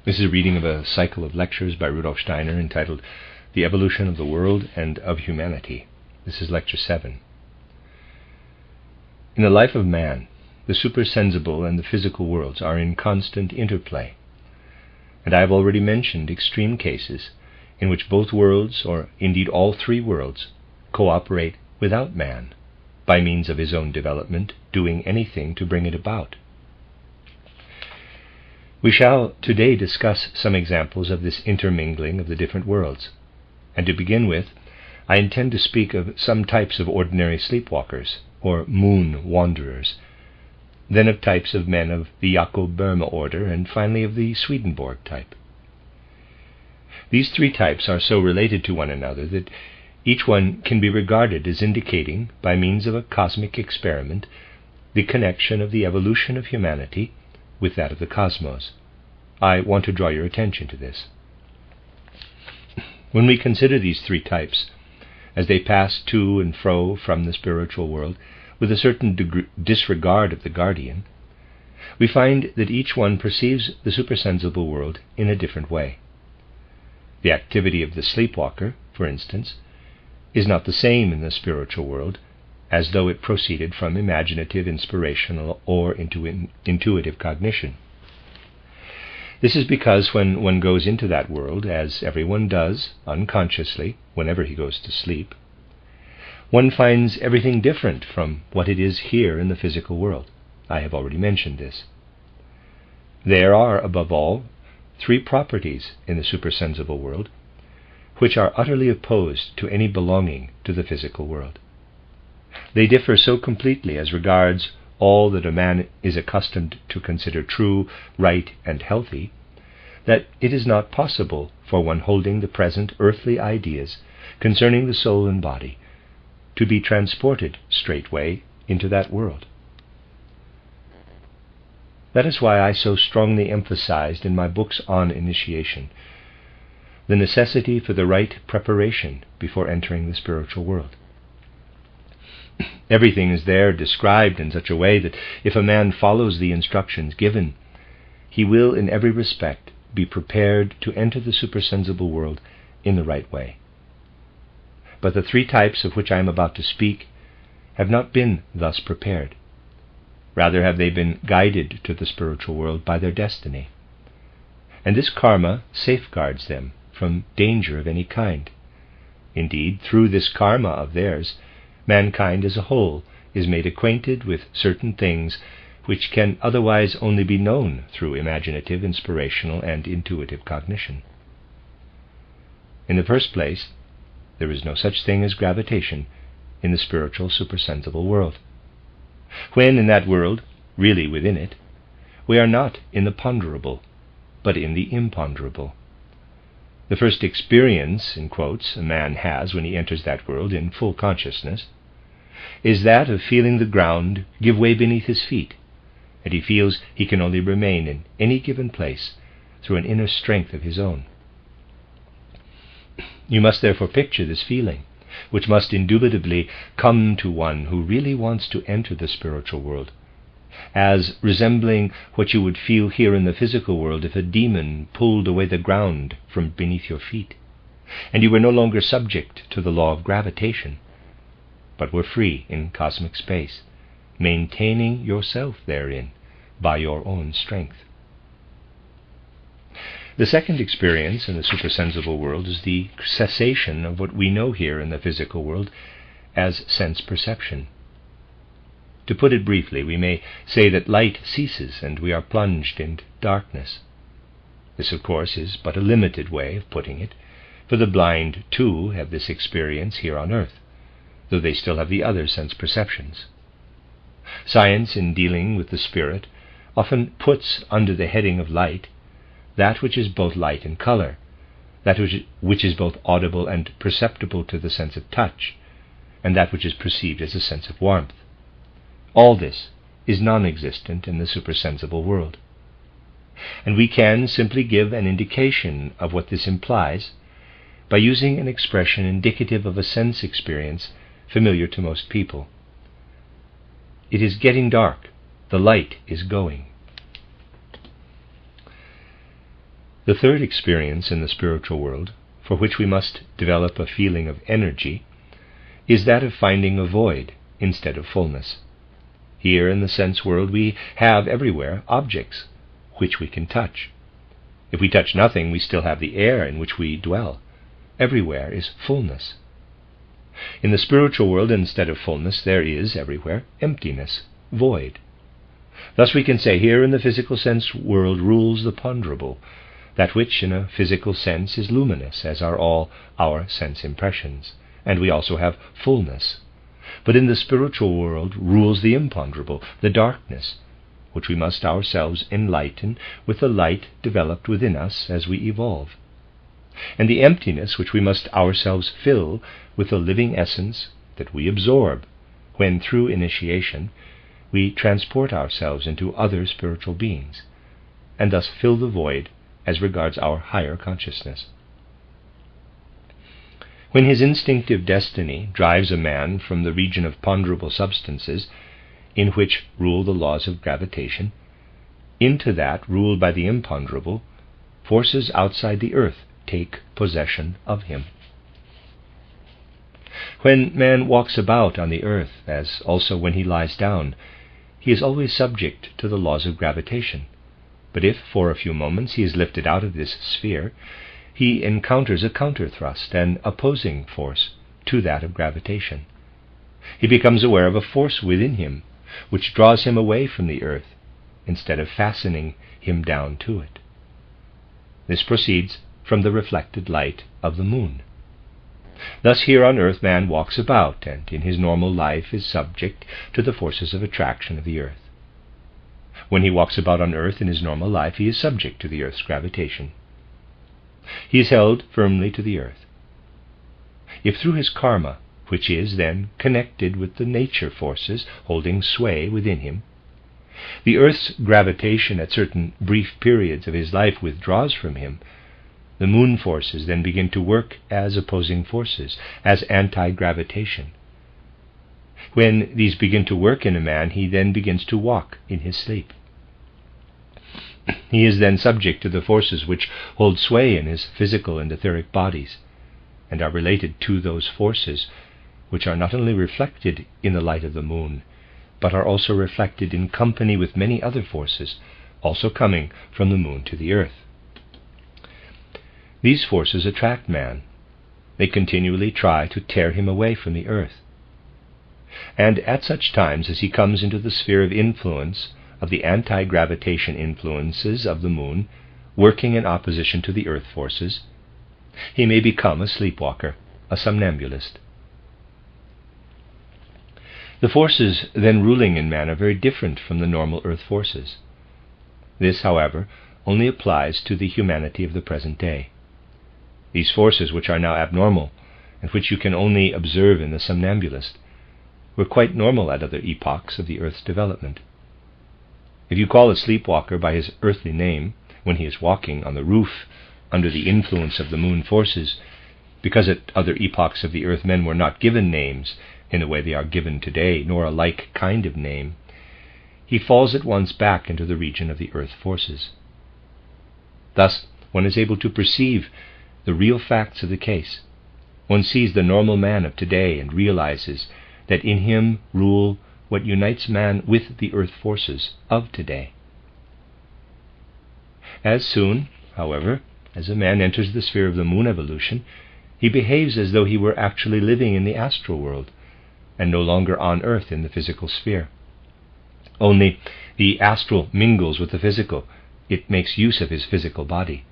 This is a reading of a cycle of lectures by Rudolph Steiner entitled The Evolution of the World and of Humanity. This is Lecture 7. In the life of man, the supersensible and the physical worlds are in constant interplay, and I have already mentioned extreme cases in which both worlds, or indeed all three worlds, cooperate without man, by means of his own development, doing anything to bring it about. We shall today discuss some examples of this intermingling of the different worlds, and to begin with, I intend to speak of some types of ordinary sleepwalkers, or moon wanderers, then of types of men of the Jakob-Boehme order, and finally of the Swedenborg type. These three types are so related to one another that each one can be regarded as indicating, by means of a cosmic experiment, the connection of the evolution of humanity with that of the cosmos. I want to draw your attention to this. When we consider these three types, as they pass to and fro from the spiritual world, with a certain disregard of the guardian, we find that each one perceives the supersensible world in a different way. The activity of the sleepwalker, for instance, is not the same in the spiritual world as though it proceeded from imaginative, inspirational, or intuitive cognition. This is because when one goes into that world, as everyone does, unconsciously, whenever he goes to sleep, one finds everything different from what it is here in the physical world. I have already mentioned this. There are, above all, three properties in the supersensible world which are utterly opposed to any belonging to the physical world. They differ so completely as regards all that a man is accustomed to consider true, right, and healthy, that it is not possible for one holding the present earthly ideas concerning the soul and body to be transported straightway into that world. That is why I so strongly emphasized in my books on initiation the necessity for the right preparation before entering the spiritual world. Everything is there described in such a way that if a man follows the instructions given, he will in every respect be prepared to enter the supersensible world in the right way. But the three types of which I am about to speak have not been thus prepared. Rather have they been guided to the spiritual world by their destiny. And this karma safeguards them from danger of any kind. Indeed, through this karma of theirs, mankind as a whole is made acquainted with certain things which can otherwise only be known through imaginative, inspirational, and intuitive cognition. In the first place, there is no such thing as gravitation in the spiritual supersensible world. When in that world, really within it, we are not in the ponderable, but in the imponderable. The first experience, in quotes, a man has when he enters that world in full consciousness is that of feeling the ground give way beneath his feet, and he feels he can only remain in any given place through an inner strength of his own. You must therefore picture this feeling, which must indubitably come to one who really wants to enter the spiritual world, as resembling what you would feel here in the physical world if a demon pulled away the ground from beneath your feet, and you were no longer subject to the law of gravitation, but were free in cosmic space, maintaining yourself therein by your own strength. The second experience in the supersensible world is the cessation of what we know here in the physical world as sense perception. To put it briefly, we may say that light ceases and we are plunged in darkness. This, of course, is but a limited way of putting it, for the blind, too, have this experience here on earth, though they still have the other sense perceptions. Science, in dealing with the spirit, often puts under the heading of light that which is both light and color, that which is both audible and perceptible to the sense of touch, and that which is perceived as a sense of warmth. All this is non-existent in the supersensible world, and we can simply give an indication of what this implies by using an expression indicative of a sense experience familiar to most people. It is getting dark. The light is going. The third experience in the spiritual world, for which we must develop a feeling of energy, is that of finding a void instead of fullness. Here in the sense world we have everywhere objects which we can touch. If we touch nothing, we still have the air in which we dwell. Everywhere is fullness. In the spiritual world, instead of fullness, there is everywhere emptiness, void. Thus we can say here in the physical sense world rules the ponderable, that which in a physical sense is luminous, as are all our sense impressions, and we also have fullness. But in the spiritual world rules the imponderable, the darkness, which we must ourselves enlighten with the light developed within us as we evolve, and the emptiness which we must ourselves fill with the living essence that we absorb when, through initiation, we transport ourselves into other spiritual beings, and thus fill the void as regards our higher consciousness. When his instinctive destiny drives a man from the region of ponderable substances, in which rule the laws of gravitation, into that ruled by the imponderable, forces outside the earth take possession of him. When man walks about on the earth, as also when he lies down, he is always subject to the laws of gravitation. But if, for a few moments, he is lifted out of this sphere, he encounters a counter-thrust, an opposing force to that of gravitation. He becomes aware of a force within him, which draws him away from the earth, instead of fastening him down to it. This proceeds from the reflected light of the moon. Thus here on earth man walks about, and in his normal life is subject to the forces of attraction of the earth. When he walks about on earth in his normal life, he is subject to the earth's gravitation. He is held firmly to the earth. If through his karma, which is then connected with the nature forces holding sway within him, the earth's gravitation at certain brief periods of his life withdraws from him, the moon forces then begin to work as opposing forces, as anti-gravitation. When these begin to work in a man, he then begins to walk in his sleep. He is then subject to the forces which hold sway in his physical and etheric bodies, and are related to those forces which are not only reflected in the light of the moon, but are also reflected in company with many other forces, also coming from the moon to the earth. These forces attract man. They continually try to tear him away from the earth. And at such times as he comes into the sphere of influence of the anti-gravitation influences of the moon, working in opposition to the earth forces, he may become a sleepwalker, a somnambulist. The forces then ruling in man are very different from the normal earth forces. This, however, only applies to the humanity of the present day. These forces, which are now abnormal, and which you can only observe in the somnambulist, were quite normal at other epochs of the earth's development. If you call a sleepwalker by his earthly name when he is walking on the roof under the influence of the moon forces, because at other epochs of the earth men were not given names in the way they are given today, nor a like kind of name, he falls at once back into the region of the earth forces. Thus one is able to perceive the real facts of the case. One sees the normal man of today and realizes that in him rule what unites man with the earth forces of today. As soon, however, as a man enters the sphere of the moon evolution, he behaves as though he were actually living in the astral world, and no longer on earth in the physical sphere. Only the astral mingles with the physical. It makes use of his physical body.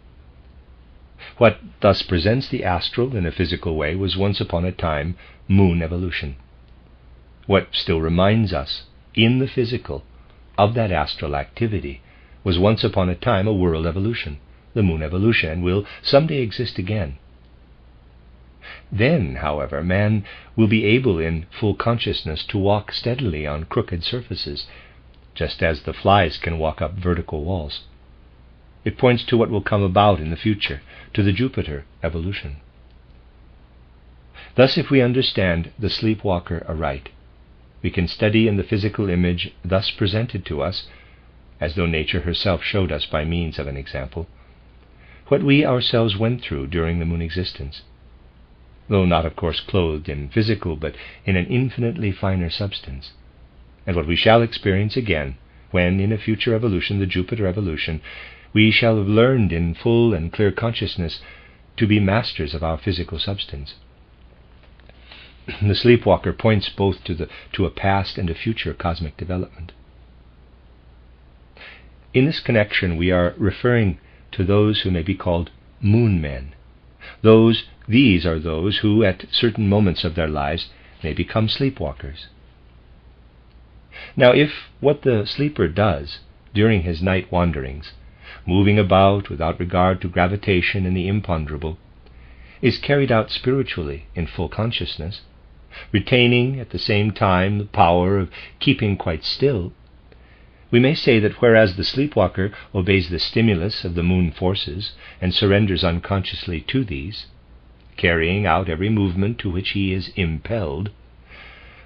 What thus presents the astral in a physical way was once upon a time moon evolution. What still reminds us, in the physical, of that astral activity was once upon a time a world evolution, the moon evolution, and will someday exist again. Then, however, man will be able in full consciousness to walk steadily on crooked surfaces, just as the flies can walk up vertical walls. It points to what will come about in the future, to the Jupiter evolution. Thus, if we understand the sleepwalker aright, we can study in the physical image thus presented to us, as though nature herself showed us by means of an example, what we ourselves went through during the moon existence, though not, of course, clothed in physical, but in an infinitely finer substance, and what we shall experience again when, in a future evolution, the Jupiter evolution, we shall have learned in full and clear consciousness to be masters of our physical substance. The sleepwalker points both to a past and a future cosmic development. In this connection, we are referring to those who may be called moon men. These are those who, at certain moments of their lives, may become sleepwalkers. Now, if what the sleeper does during his night wanderings, moving about without regard to gravitation and the imponderable, is carried out spiritually in full consciousness, retaining at the same time the power of keeping quite still, we may say that whereas the sleepwalker obeys the stimulus of the moon forces and surrenders unconsciously to these, carrying out every movement to which he is impelled,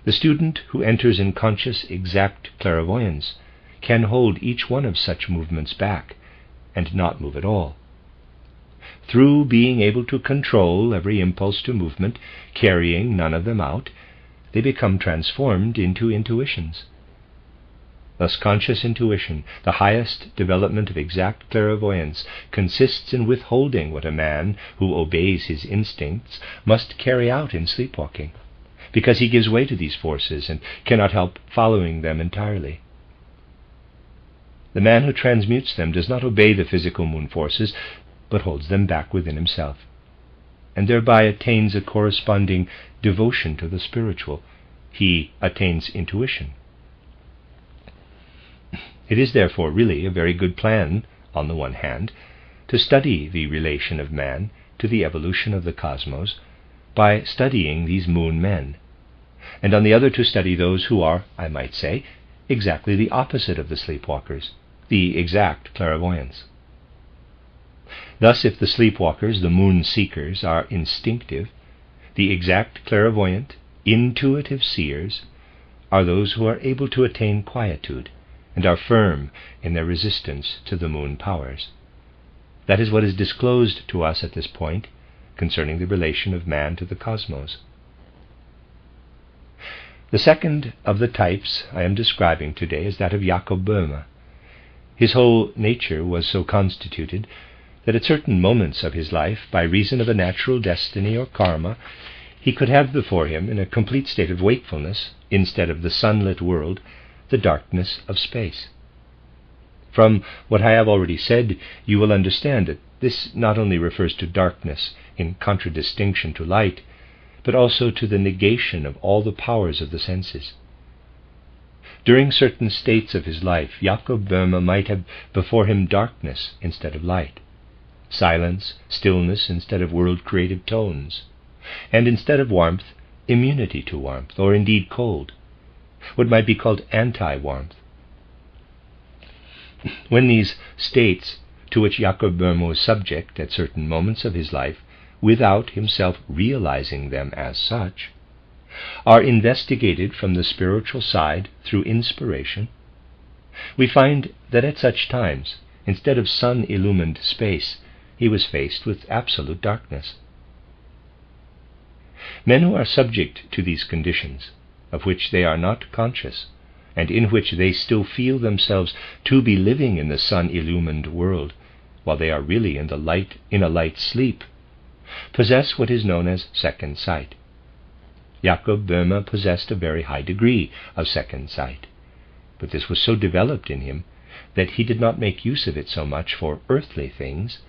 the student who enters in conscious exact clairvoyance can hold each one of such movements back and not move at all. Through being able to control every impulse to movement, carrying none of them out, they become transformed into intuitions. Thus conscious intuition, the highest development of exact clairvoyance, consists in withholding what a man who obeys his instincts must carry out in sleepwalking, because he gives way to these forces and cannot help following them entirely. The man who transmutes them does not obey the physical moon forces, but holds them back within himself, and thereby attains a corresponding devotion to the spiritual. He attains intuition. It is therefore really a very good plan, on the one hand, to study the relation of man to the evolution of the cosmos by studying these moon men, and on the other to study those who are, I might say, exactly the opposite of the sleepwalkers, the exact clairvoyants. Thus, if the sleepwalkers, the moon seekers, are instinctive, the exact clairvoyant, intuitive seers are those who are able to attain quietude and are firm in their resistance to the moon powers. That is what is disclosed to us at this point concerning the relation of man to the cosmos. The second of the types I am describing today is that of Jakob Böhme. His whole nature was so constituted that at certain moments of his life, by reason of a natural destiny or karma, he could have before him, in a complete state of wakefulness, instead of the sunlit world, the darkness of space. From what I have already said, you will understand that this not only refers to darkness in contradistinction to light, but also to the negation of all the powers of the senses. During certain states of his life, Jakob Böhme might have before him darkness instead of light, silence, stillness instead of world-creative tones, and instead of warmth, immunity to warmth, or indeed cold, what might be called anti-warmth. When these states, to which Jakob Böhme was subject at certain moments of his life, without himself realizing them as such, are investigated from the spiritual side through inspiration, we find that at such times, instead of sun-illumined space, he was faced with absolute darkness. Men who are subject to these conditions, of which they are not conscious, and in which they still feel themselves to be living in the sun-illumined world, while they are really in a light sleep, possess what is known as second sight. Jakob Böhme possessed a very high degree of second sight, but this was so developed in him that he did not make use of it so much for earthly things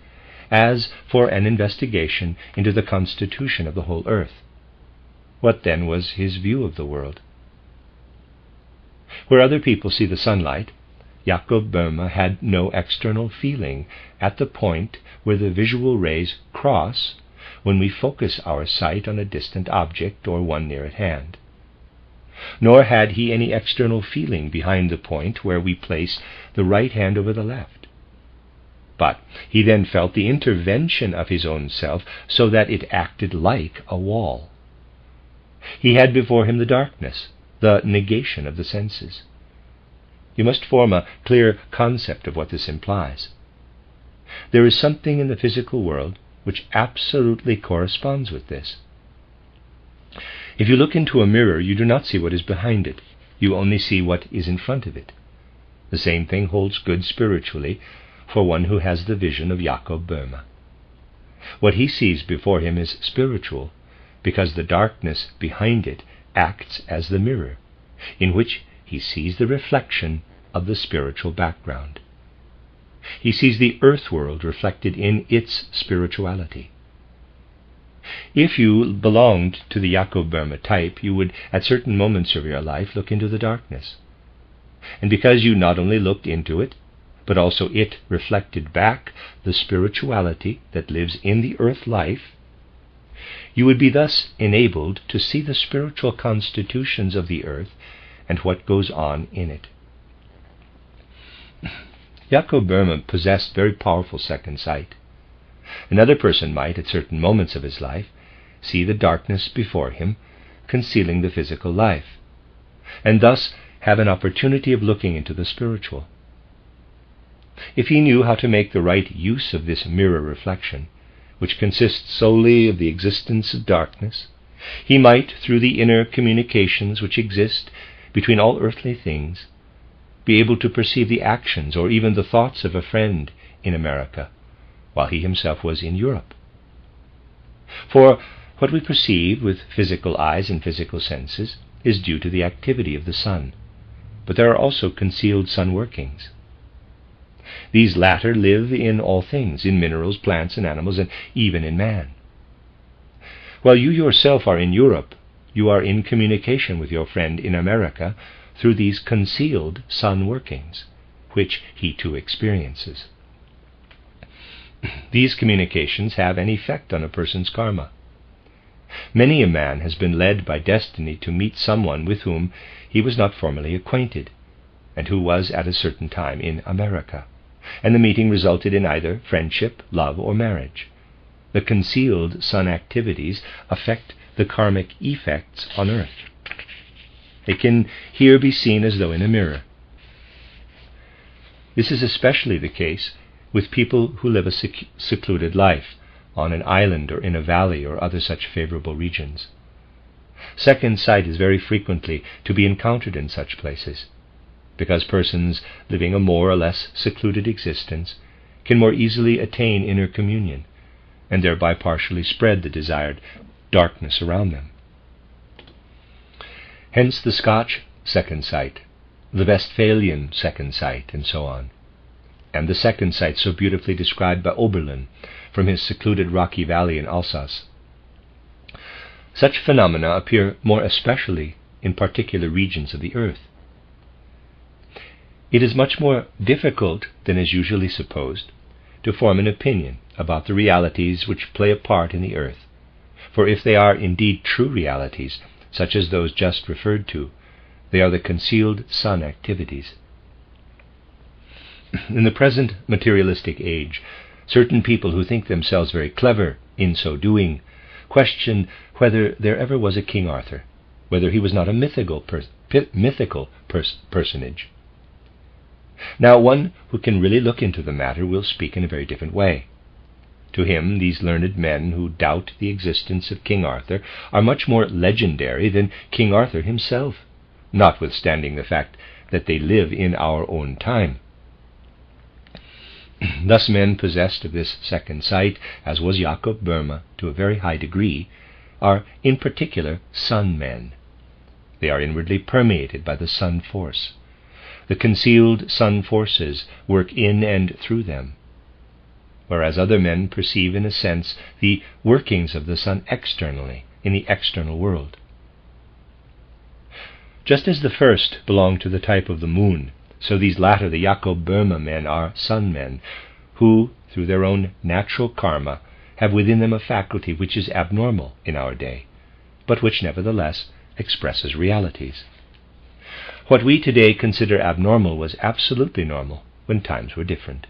as for an investigation into the constitution of the whole earth. What then was his view of the world? Where other people see the sunlight, Jakob Böhme had no external feeling at the point where the visual rays cross when we focus our sight on a distant object or one near at hand. Nor had he any external feeling behind the point where we place the right hand over the left. But he then felt the intervention of his own self so that it acted like a wall. He had before him the darkness, the negation of the senses. You must form a clear concept of what this implies. there is something in the physical world which absolutely corresponds with this. If you look into a mirror, you do not see what is behind it. You only see what is in front of it. The same thing holds good spiritually for one who has the vision of Jakob Böhme. What he sees before him is spiritual, because the darkness behind it acts as the mirror, in which he sees the reflection of the spiritual background. He sees the earth world reflected in its spirituality. If you belonged to the Jakob Böhme type, you would, at certain moments of your life, look into the darkness. And because you not only looked into it, but also it reflected back the spirituality that lives in the earth life, you would be thus enabled to see the spiritual constitutions of the earth and what goes on in it. Jakob Böhme possessed very powerful second sight. Another person might, at certain moments of his life, see the darkness before him, concealing the physical life, and thus have an opportunity of looking into the spiritual. If he knew how to make the right use of this mirror reflection, which consists solely of the existence of darkness, he might, through the inner communications which exist between all earthly things, be able to perceive the actions or even the thoughts of a friend in America, while he himself was in Europe. For what we perceive with physical eyes and physical senses is due to the activity of the sun, but there are also concealed sun workings. These latter live in all things, in minerals, plants, and animals, and even in man. While you yourself are in Europe, you are in communication with your friend in America through these concealed sun workings, which he too experiences. These communications have an effect on a person's karma. Many a man has been led by destiny to meet someone with whom he was not formally acquainted, and who was at a certain time in America, and the meeting resulted in either friendship, love, or marriage. The concealed sun activities affect the karmic effects on earth. They can here be seen as though in a mirror. This is especially the case with people who live a secluded life on an island or in a valley or other such favorable regions. Second sight is very frequently to be encountered in such places, because persons living a more or less secluded existence can more easily attain inner communion, and thereby partially spread the desired darkness around them. Hence the Scotch second sight, the Westphalian second sight, and so on, and the second sight so beautifully described by Oberlin from his secluded rocky valley in Alsace. Such phenomena appear more especially in particular regions of the earth. It is much more difficult than is usually supposed to form an opinion about the realities which play a part in the earth, for if they are indeed true realities, such as those just referred to, they are the concealed sun activities. In the present materialistic age, certain people who think themselves very clever in so doing question whether there ever was a King Arthur, whether he was not a mythical personage. Now, one who can really look into the matter will speak in a very different way. To him, these learned men who doubt the existence of King Arthur are much more legendary than King Arthur himself, notwithstanding the fact that they live in our own time. Thus men possessed of this second sight, as was Jakob Böhme to a very high degree, are in particular sun men. They are inwardly permeated by the sun force. The concealed sun forces work in and through them, whereas other men perceive in a sense the workings of the sun externally, in the external world. Just as the first belong to the type of the moon, so these latter, the Jakob Böhme men, are sun men, who, through their own natural karma, have within them a faculty which is abnormal in our day, but which nevertheless expresses realities. What we today consider abnormal was absolutely normal when times were different.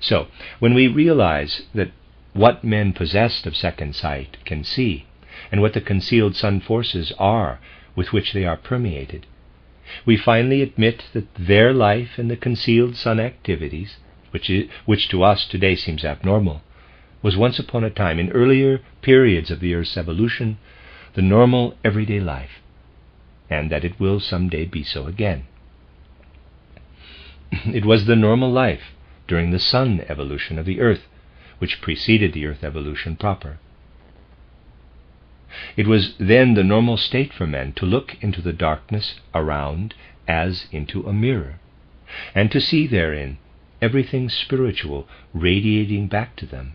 So, when we realize that what men possessed of second sight can see, and what the concealed sun forces are with which they are permeated, we finally admit that their life and the concealed sun activities which to us today seems abnormal, was once upon a time, in earlier periods of the Earth's evolution, the normal everyday life, and that it will someday be so again. It was the normal life during the Sun evolution of the Earth, which preceded the Earth evolution proper. It was then the normal state for men to look into the darkness around as into a mirror, and to see therein everything spiritual radiating back to them.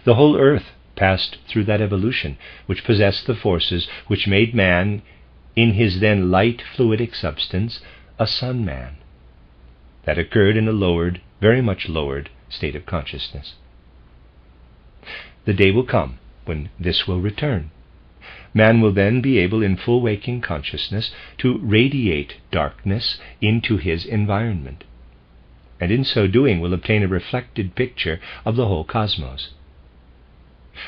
The whole Earth passed through that evolution, which possessed the forces which made man, in his then light fluidic substance, a sun man. That occurred in a lowered, very much lowered, state of consciousness. The day will come when this will return. Man will then be able, in full waking consciousness, to radiate darkness into his environment, and in so doing will obtain a reflected picture of the whole cosmos.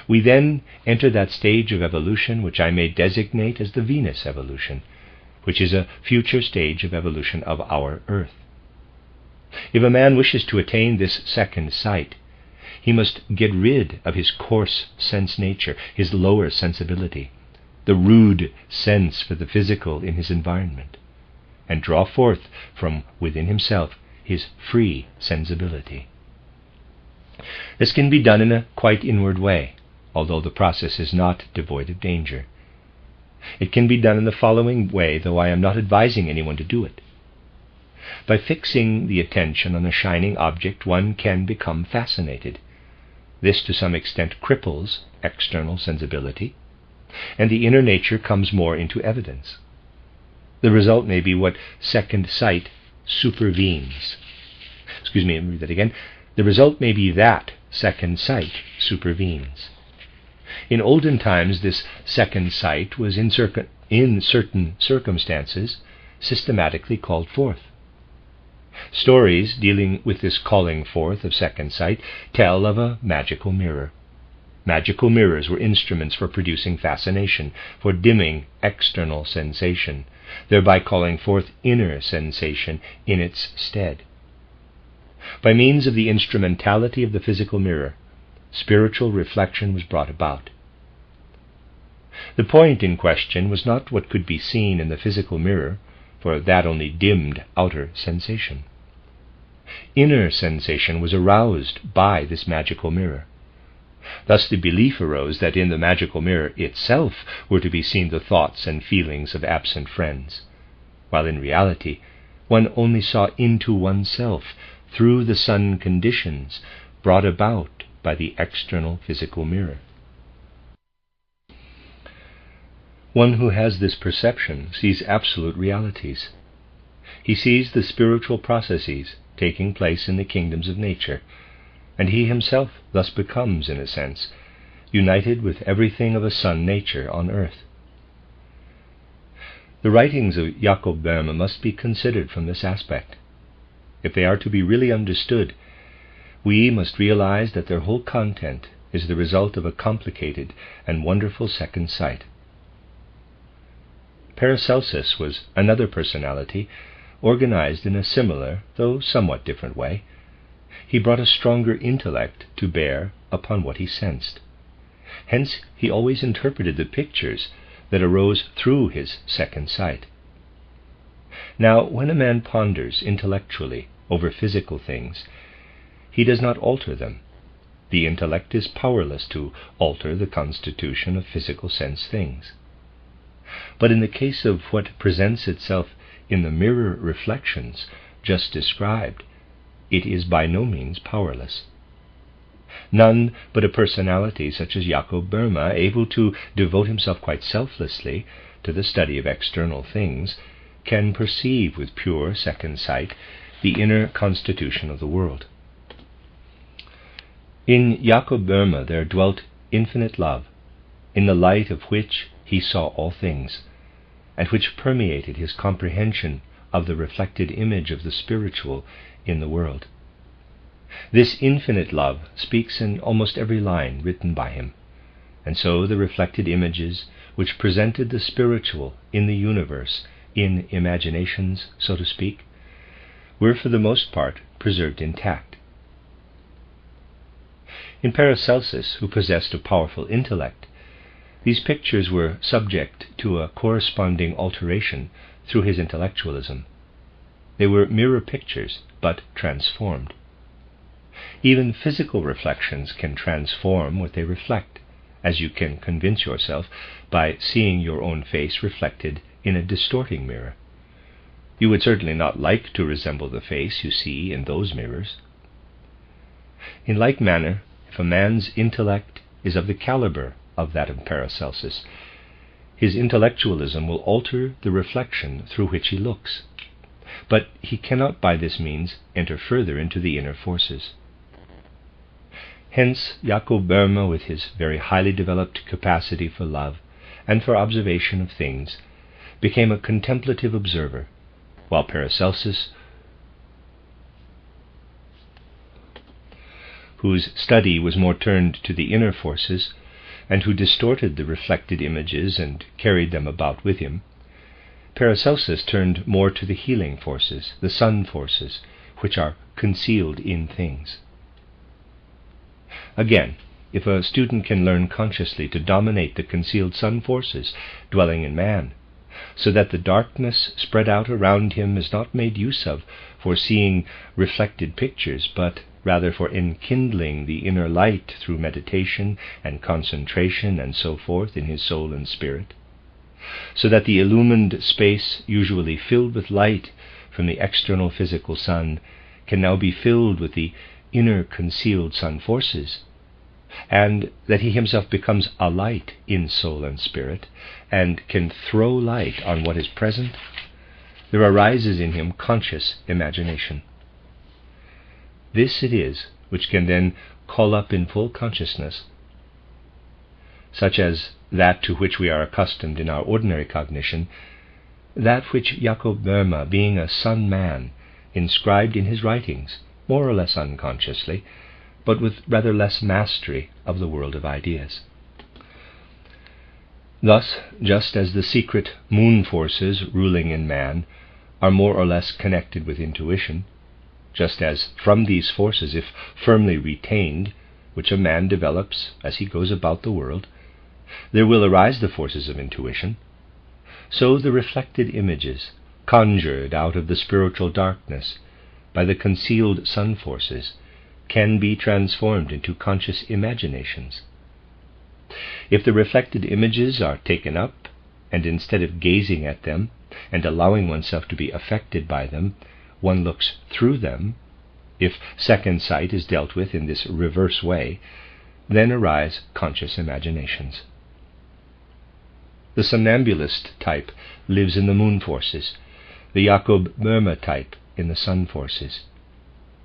We then enter that stage of evolution which I may designate as the Venus evolution, which is a future stage of evolution of our Earth. If a man wishes to attain this second sight, he must get rid of his coarse sense nature, his lower sensibility, the rude sense for the physical in his environment, and draw forth from within himself his free sensibility. This can be done in a quite inward way, although the process is not devoid of danger. It can be done in the following way, though I am not advising anyone to do it. By fixing the attention on a shining object, one can become fascinated. This to some extent cripples external sensibility, and the inner nature comes more into evidence. The result may be what second sight supervenes. Let me read that again. The result may be that second sight supervenes. In olden times, this second sight was in certain circumstances systematically called forth. Stories dealing with this calling forth of second sight tell of a magical mirror. Magical mirrors were instruments for producing fascination, for dimming external sensation, thereby calling forth inner sensation in its stead. By means of the instrumentality of the physical mirror, spiritual reflection was brought about. The point in question was not what could be seen in the physical mirror, for that only dimmed outer sensation. Inner sensation was aroused by this magical mirror. Thus the belief arose that in the magical mirror itself were to be seen the thoughts and feelings of absent friends, while in reality one only saw into oneself through the sun conditions brought about by the external physical mirror. One who has this perception sees absolute realities. He sees the spiritual processes taking place in the kingdoms of nature, and he himself thus becomes, in a sense, united with everything of a sun nature on earth. The writings of Jakob Böhme must be considered from this aspect. If they are to be really understood, we must realize that their whole content is the result of a complicated and wonderful second sight. Paracelsus was another personality, organized in a similar, though somewhat different way. He brought a stronger intellect to bear upon what he sensed. Hence he always interpreted the pictures that arose through his second sight. Now, when a man ponders intellectually over physical things, he does not alter them. The intellect is powerless to alter the constitution of physical sense things. But in the case of what presents itself in the mirror reflections just described, it is by no means powerless. None but a personality such as Jakob Böhme, able to devote himself quite selflessly to the study of external things, can perceive with pure second sight the inner constitution of the world. In Jakob Böhme there dwelt infinite love, in the light of which he saw all things, and which permeated his comprehension of the reflected image of the spiritual in the world. This infinite love speaks in almost every line written by him, and so the reflected images which presented the spiritual in the universe, in imaginations, so to speak, were for the most part preserved intact. In Paracelsus, who possessed a powerful intellect, these pictures were subject to a corresponding alteration through his intellectualism. They were mirror pictures, but transformed. Even physical reflections can transform what they reflect, as you can convince yourself by seeing your own face reflected in a distorting mirror. You would certainly not like to resemble the face you see in those mirrors. In like manner, if a man's intellect is of the caliber of that of Paracelsus, his intellectualism will alter the reflection through which he looks, but he cannot by this means enter further into the inner forces. Hence, Jakob Boehme, with his very highly developed capacity for love and for observation of things, became a contemplative observer, while Paracelsus, whose study was more turned to the inner forces, and who distorted the reflected images and carried them about with him, Paracelsus turned more to the healing forces, the sun forces, which are concealed in things. Again, if a student can learn consciously to dominate the concealed sun forces dwelling in man, so that the darkness spread out around him is not made use of for seeing reflected pictures, but rather for enkindling the inner light through meditation and concentration and so forth in his soul and spirit, so that the illumined space usually filled with light from the external physical sun can now be filled with the inner concealed sun forces, and that he himself becomes a light in soul and spirit, and can throw light on what is present, there arises in him conscious imagination. This it is which can then call up in full consciousness, such as that to which we are accustomed in our ordinary cognition, that which Jakob Boehme, being a sun man, inscribed in his writings, more or less unconsciously, but with rather less mastery of the world of ideas. Thus, just as the secret moon forces ruling in man are more or less connected with intuition, just as from these forces, if firmly retained, which a man develops as he goes about the world, there will arise the forces of intuition, so the reflected images, conjured out of the spiritual darkness by the concealed sun forces, can be transformed into conscious imaginations. If the reflected images are taken up, and instead of gazing at them and allowing oneself to be affected by them, one looks through them, if second sight is dealt with in this reverse way, then arise conscious imaginations. The somnambulist type lives in the moon forces, the Jakob Boehme type in the sun forces.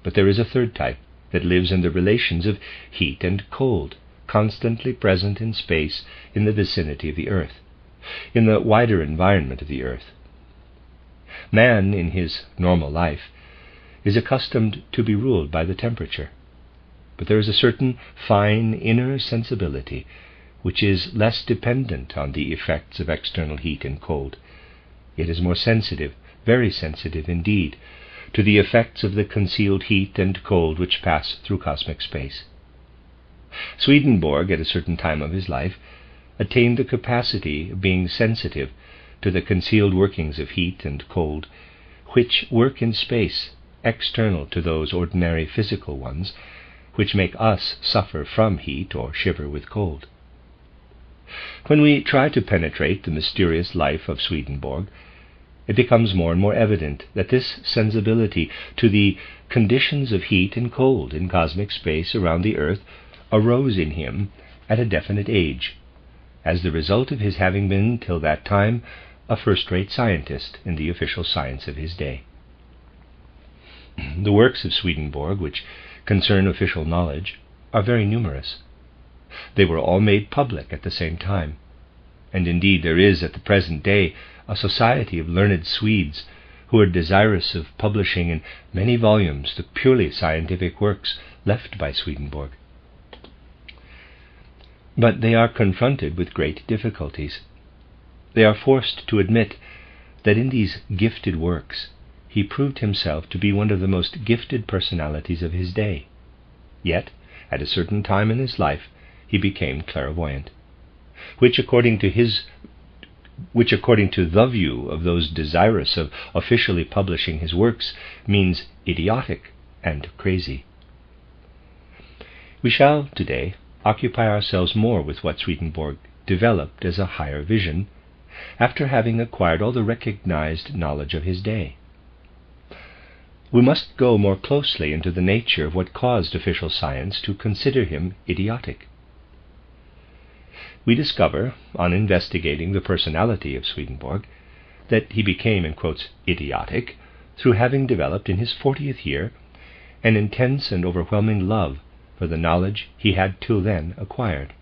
But there is a third type that lives in the relations of heat and cold, constantly present in space in the vicinity of the earth, in the wider environment of the earth. Man, in his normal life, is accustomed to be ruled by the temperature, but there is a certain fine inner sensibility which is less dependent on the effects of external heat and cold. It is more sensitive, very sensitive indeed, to the effects of the concealed heat and cold which pass through cosmic space. Swedenborg, at a certain time of his life, attained the capacity of being sensitive to the concealed workings of heat and cold, which work in space, external to those ordinary physical ones, which make us suffer from heat or shiver with cold. When we try to penetrate the mysterious life of Swedenborg, it becomes more and more evident that this sensibility to the conditions of heat and cold in cosmic space around the earth arose in him at a definite age, as the result of his having been till that time a first-rate scientist in the official science of his day. The works of Swedenborg, which concern official knowledge, are very numerous. They were all made public at the same time, and indeed there is at the present day a society of learned Swedes who are desirous of publishing in many volumes the purely scientific works left by Swedenborg. But they are confronted with great difficulties. They are forced to admit that in these gifted works he proved himself to be one of the most gifted personalities of his day. Yet, at a certain time in his life, he became clairvoyant, which according to the view of those desirous of officially publishing his works, means idiotic and crazy. We shall today occupy ourselves more with what Swedenborg developed as a higher vision, after having acquired all the recognized knowledge of his day. We must go more closely into the nature of what caused official science to consider him idiotic. We discover, on investigating the personality of Swedenborg, that he became, in quotes, idiotic through having developed in his 40th year an intense and overwhelming love for the knowledge he had till then acquired.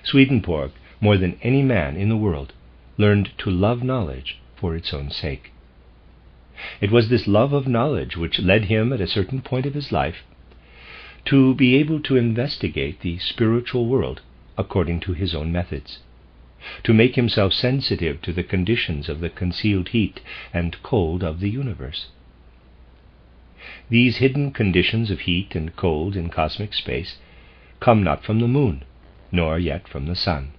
Swedenborg, more than any man in the world, learned to love knowledge for its own sake. It was this love of knowledge which led him, at a certain point of his life, to be able to investigate the spiritual world according to his own methods, to make himself sensitive to the conditions of the concealed heat and cold of the universe. These hidden conditions of heat and cold in cosmic space come not from the moon, nor yet from the sun.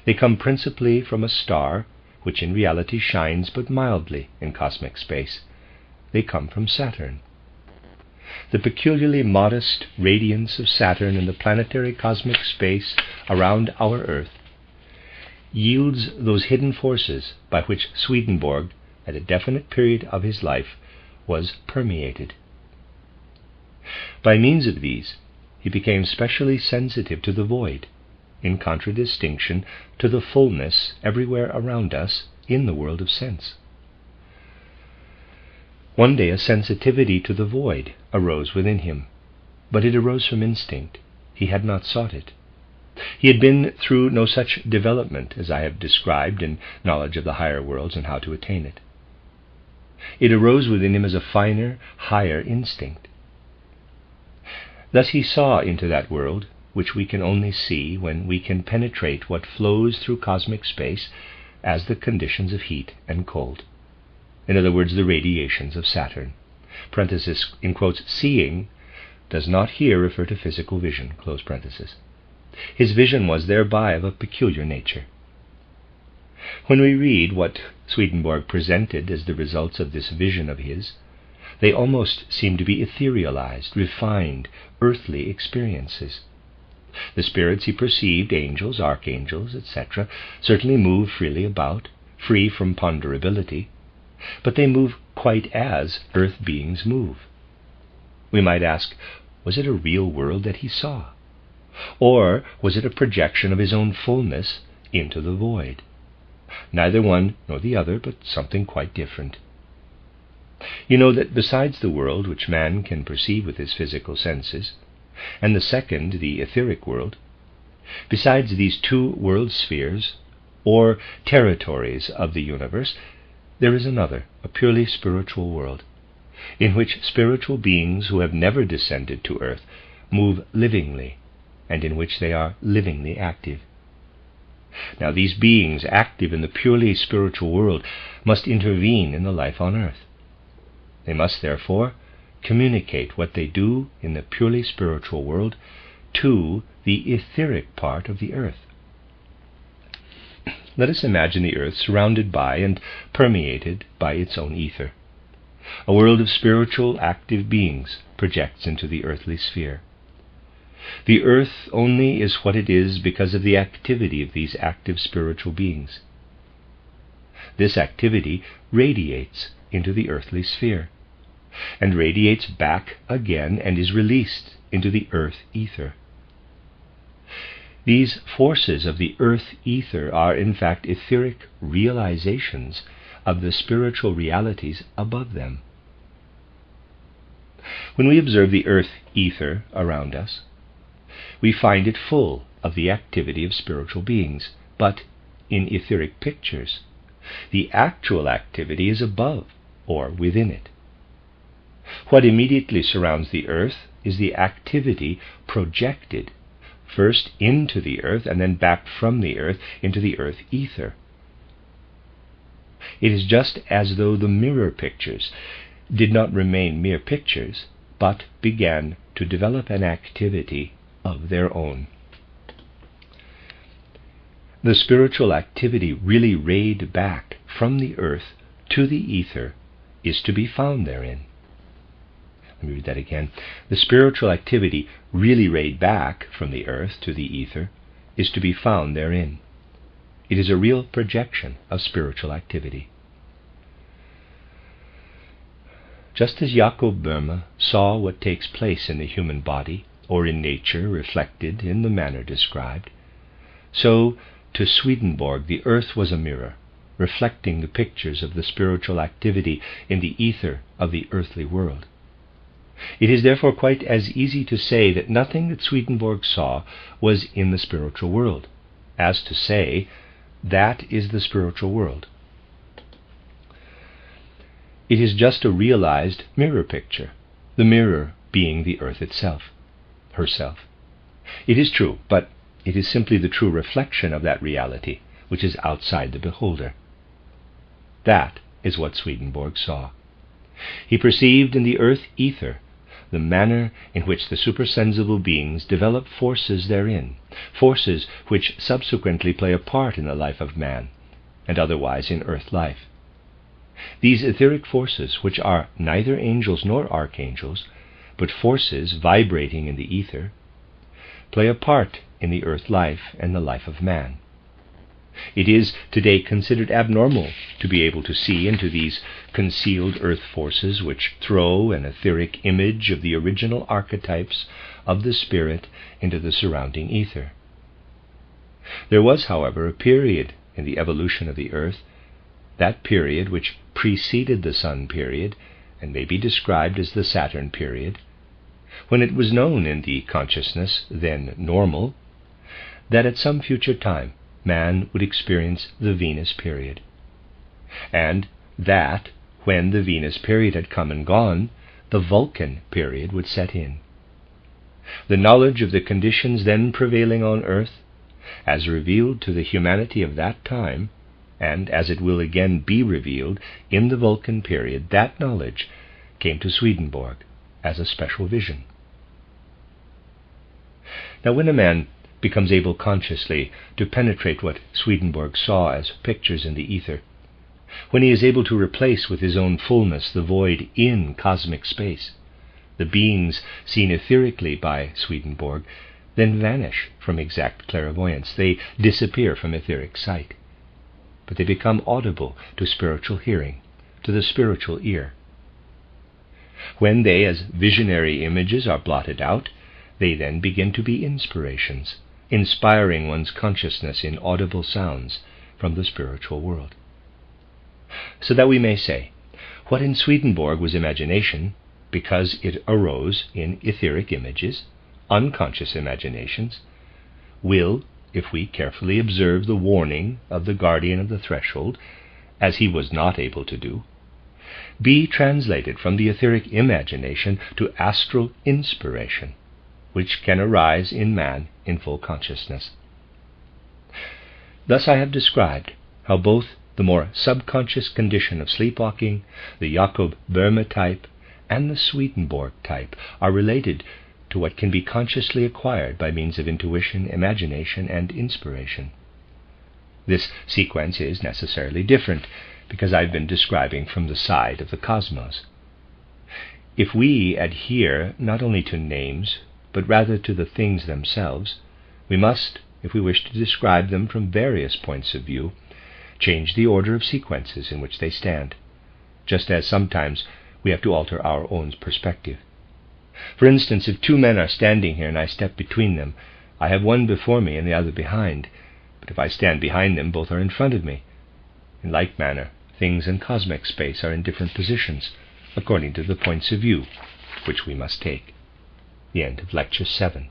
They come principally from a star, which in reality shines but mildly in cosmic space. They come from Saturn. The peculiarly modest radiance of Saturn in the planetary cosmic space around our Earth yields those hidden forces by which Swedenborg, at a definite period of his life, was permeated. By means of these, he became specially sensitive to the void, in contradistinction to the fullness everywhere around us in the world of sense. One day a sensitivity to the void arose within him, but it arose from instinct. He had not sought it. He had been through no such development as I have described in knowledge of the higher worlds and how to attain it. It arose within him as a finer, higher instinct. Thus he saw into that world which we can only see when we can penetrate what flows through cosmic space as the conditions of heat and cold. In other words, the radiations of Saturn. Parenthesis, in quotes, seeing does not here refer to physical vision, close parenthesis. His vision was thereby of a peculiar nature. When we read what Swedenborg presented as the results of this vision of his, they almost seem to be etherealized, refined, earthly experiences. The spirits he perceived, angels, archangels, etc., certainly move freely about, free from ponderability, but they move quite as earth beings move. We might ask, was it a real world that he saw? Or was it a projection of his own fullness into the void? Neither one nor the other, but something quite different. You know that besides the world which man can perceive with his physical senses, and the second, the etheric world, besides these two world spheres, or territories of the universe, there is another, a purely spiritual world, in which spiritual beings who have never descended to earth move livingly, and in which they are livingly active. Now these beings active in the purely spiritual world must intervene in the life on earth. They must therefore communicate what they do in the purely spiritual world to the etheric part of the earth. Let us imagine the earth surrounded by and permeated by its own ether. A world of spiritual active beings projects into the earthly sphere. The earth only is what it is because of the activity of these active spiritual beings. This activity radiates into the earthly sphere, and radiates back again and is released into the earth ether. These forces of the earth ether are in fact etheric realizations of the spiritual realities above them. When we observe the earth ether around us, we find it full of the activity of spiritual beings, but in etheric pictures. The actual activity is above or within it. What immediately surrounds the earth is the activity projected first into the earth and then back from the earth into the earth ether. It is just as though the mirror pictures did not remain mere pictures, but began to develop an activity of their own. The spiritual activity really rayed back from the earth to the ether is to be found therein. Let me read that again. The spiritual activity really rayed back from the earth to the ether is to be found therein. It is a real projection of spiritual activity. Just as Jakob Böhme saw what takes place in the human body or in nature reflected in the manner described, so to Swedenborg the earth was a mirror, reflecting the pictures of the spiritual activity in the ether of the earthly world. It is therefore quite as easy to say that nothing that Swedenborg saw was in the spiritual world, as to say, that is the spiritual world. It is just a realized mirror picture, the mirror being the earth itself, herself. It is true, but it is simply the true reflection of that reality which is outside the beholder. That is what Swedenborg saw. He perceived in the earth ether the manner in which the supersensible beings develop forces therein, forces which subsequently play a part in the life of man, and otherwise in earth life. These etheric forces, which are neither angels nor archangels, but forces vibrating in the ether, play a part in the earth life and the life of man. It is today considered abnormal to be able to see into these concealed earth forces which throw an etheric image of the original archetypes of the spirit into the surrounding ether. There was, however, a period in the evolution of the earth, that period which preceded the Sun period, and may be described as the Saturn period, when it was known in the consciousness, then normal, that at some future time man would experience the Venus period, and that, when the Venus period had come and gone, the Vulcan period would set in. The knowledge of the conditions then prevailing on earth, as revealed to the humanity of that time, and as it will again be revealed in the Vulcan period, that knowledge came to Swedenborg as a special vision. Now, when a man becomes able consciously to penetrate what Swedenborg saw as pictures in the ether, when he is able to replace with his own fullness the void in cosmic space, the beings seen etherically by Swedenborg then vanish from exact clairvoyance. They disappear from etheric sight, but they become audible to spiritual hearing, to the spiritual ear. When they, as visionary images, are blotted out, they then begin to be inspirations, inspiring one's consciousness in audible sounds from the spiritual world. So that we may say, what in Swedenborg was imagination, because it arose in etheric images, unconscious imaginations, will, if we carefully observe the warning of the guardian of the threshold, as he was not able to do, be translated from the etheric imagination to astral inspiration, which can arise in man in full consciousness. Thus I have described how both the more subconscious condition of sleepwalking, the Jakob Böhme type, and the Swedenborg type are related to what can be consciously acquired by means of intuition, imagination, and inspiration. This sequence is necessarily different, because I've been describing from the side of the cosmos. If we adhere not only to names, but rather to the things themselves, we must, if we wish to describe them from various points of view, change the order of sequences in which they stand, just as sometimes we have to alter our own perspective. For instance, if two men are standing here and I step between them, I have one before me and the other behind, but if I stand behind them, both are in front of me. In like manner, things in cosmic space are in different positions, according to the points of view which we must take. The end of Lecture 7.